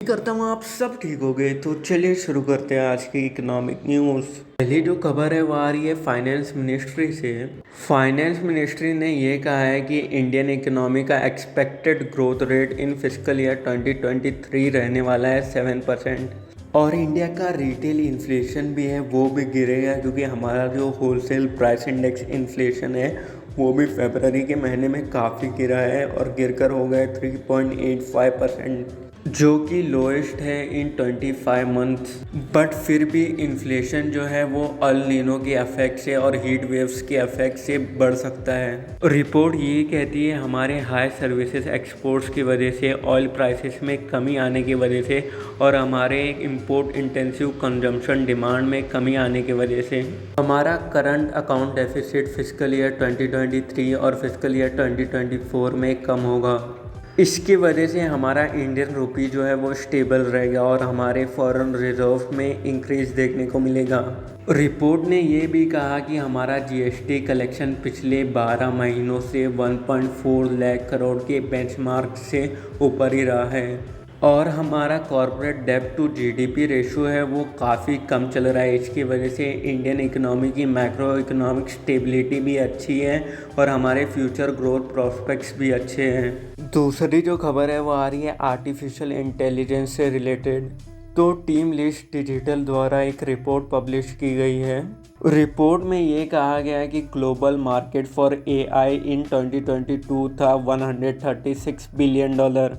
करता हूँ आप सब ठीक हो गए। तो चलिए शुरू करते हैं आज की इकोनॉमिक न्यूज़। पहली जो खबर है वो आ रही है फाइनेंस मिनिस्ट्री से। फाइनेंस मिनिस्ट्री ने ये कहा है कि इंडियन इकोनॉमी का expected growth rate in fiscal year 2023 रहने वाला है 7%। और इंडिया का रिटेल इन्फ्लेशन भी है वो भी गिरेगा, क्योंकि हमारा जो होलसेल प्राइस इंडेक्स इन्फ्लेशन है वो भी फरवरी के महीने में काफ़ी गिरा है और गिरकर हो गया 3.85%, जो कि लोएस्ट है इन 25 मंथ्स। बट फिर भी इन्फ्लेशन जो है वो अल नीनो के इफेक्ट से और हीट वेव्स के इफेक्ट से बढ़ सकता है। रिपोर्ट ये कहती है हमारे हाई सर्विसेज एक्सपोर्ट्स की वजह से, ऑयल प्राइसेस में कमी आने की वजह से और हमारे इंपोर्ट इंटेंसिव कंजम्पशन डिमांड में कमी आने की वजह से हमारा current account deficit fiscal year 2023 और फिस्कल ईयर 2024 में कम होगा। इसकी वजह से हमारा इंडियन रुपी जो है वो स्टेबल रहेगा और हमारे फॉरेन रिजर्व में इंक्रीज देखने को मिलेगा। रिपोर्ट ने ये भी कहा कि हमारा जीएसटी कलेक्शन पिछले 12 महीनों से 1.4 लाख करोड़ के बेंचमार्क से ऊपर ही रहा है और हमारा कॉर्पोरेट डेब्ट टू जीडीपी रेशियो है वो काफ़ी कम चल रहा है। इसकी वजह से इंडियन इकोनॉमी की मैक्रो इकोनॉमिक स्टेबिलिटी भी अच्छी है और हमारे फ्यूचर ग्रोथ प्रॉस्पेक्ट्स भी अच्छे हैं। दूसरी जो खबर है वो आ रही है आर्टिफिशियल इंटेलिजेंस से रिलेटेड। तो टीम लिस्ट डिजिटल द्वारा एक रिपोर्ट पब्लिश की गई है। रिपोर्ट में ये कहा गया है कि global market for AI in 2022 था $136 बिलियन,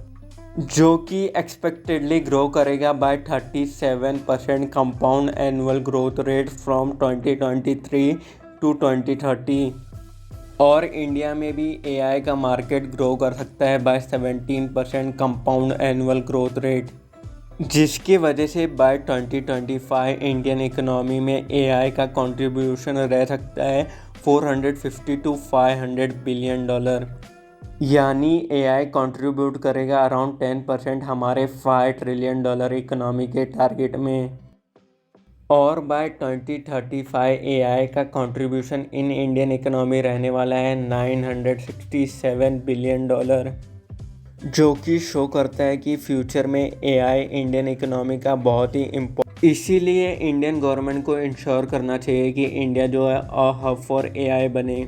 जो कि एक्सपेक्टेडली ग्रो करेगा by 37% compound annual growth rate from 2023 to 2030। और इंडिया में भी एआई का मार्केट ग्रो कर सकता है by 17% compound annual growth rate, जिसकी वजह से बाय 2025 इंडियन इकोनॉमी में एआई का कंट्रीब्यूशन रह सकता है $450 to $500 बिलियन, यानी एआई कंट्रीब्यूट करेगा अराउंड 10% हमारे $5 ट्रिलियन इकोनॉमी के टारगेट में। और बाय 2035 एआई का कंट्रीब्यूशन इन इंडियन इकोनॉमी रहने वाला है $967 बिलियन, जो कि शो करता है कि फ्यूचर में एआई इंडियन इकोनॉमी का बहुत ही इसीलिए इंडियन गवर्नमेंट को इंश्योर करना चाहिए कि इंडिया जो है अ हब फॉर एआई बने।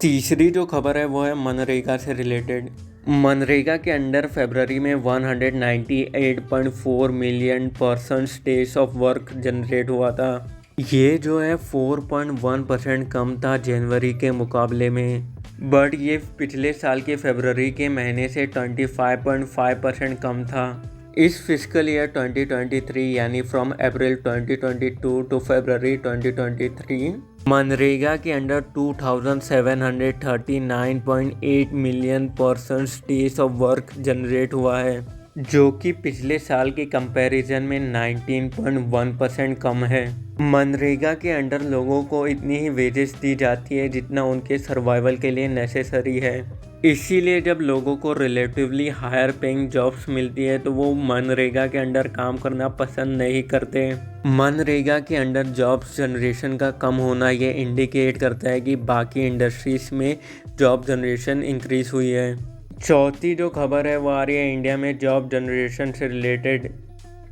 तीसरी जो खबर है वो है मनरेगा से रिलेटेड। मनरेगा के अंडर फरवरी में 198.4 million persons days of work generate हुआ था। ये जो है 4.1% कम था जनवरी के मुकाबले में, बट ये पिछले साल के फरवरी के महीने से 25.5% कम था। इस फिस्कल ईयर 2023 यानी फ्रॉम अप्रैल 2022 टू फरवरी 2023 मनरेगा के under 2739.8 million persons days of work generate हुआ है, जो कि पिछले साल के कंपैरिजन में 19.1% कम है। मनरेगा के अंडर लोगों को इतनी ही वेजेस दी जाती है जितना उनके सर्वाइवल के लिए नेसेसरी है। इसीलिए जब लोगों को रिलेटिवली हायर पेइंग जॉब्स मिलती है तो वो मनरेगा के अंडर काम करना पसंद नहीं करते। मनरेगा के अंडर जॉब्स जनरेशन का कम होना ये इंडिकेट करता है कि बाकी इंडस्ट्रीज में जॉब जनरेशन इंक्रीज हुई है। चौथी जो खबर है वो आ रही है इंडिया में जॉब जनरेशन से रिलेटेड।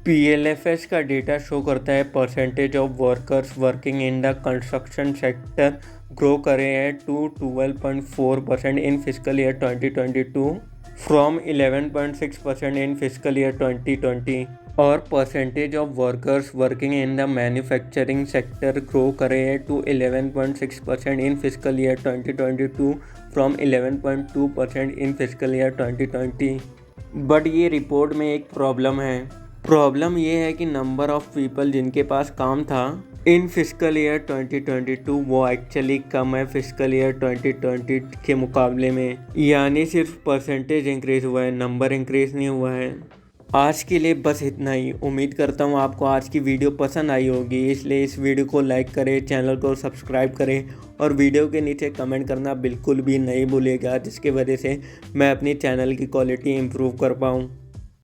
पीएलएफएस का डेटा शो करता है percentage of workers working in the construction sector grow करे हैं to 12.4% in fiscal year 2022 from 11.6% in fiscal year 2020। और percentage of workers working in the manufacturing sector grow करे हैं to 11.6% in fiscal year 2022 from 11.2% in fiscal year 2020। But ये report में एक problem है। Problem ये है कि नंबर ऑफ पीपल जिनके पास काम था इन फिस्कल ईयर 2022 वो एक्चुअली कम है फिस्कल ईयर 2020 के मुकाबले में, यानी सिर्फ परसेंटेज इंक्रीज़ हुआ है, नंबर इंक्रीज़ नहीं हुआ है। आज के लिए बस इतना ही। उम्मीद करता हूँ आपको आज की वीडियो पसंद आई होगी, इसलिए इस वीडियो को लाइक करें, चैनल को सब्सक्राइब करें और वीडियो के नीचे कमेंट करना बिल्कुल भी नहीं भूलिएगा, जिसकी वजह से मैं अपनी चैनल की क्वालिटी इम्प्रूव कर पाऊँ।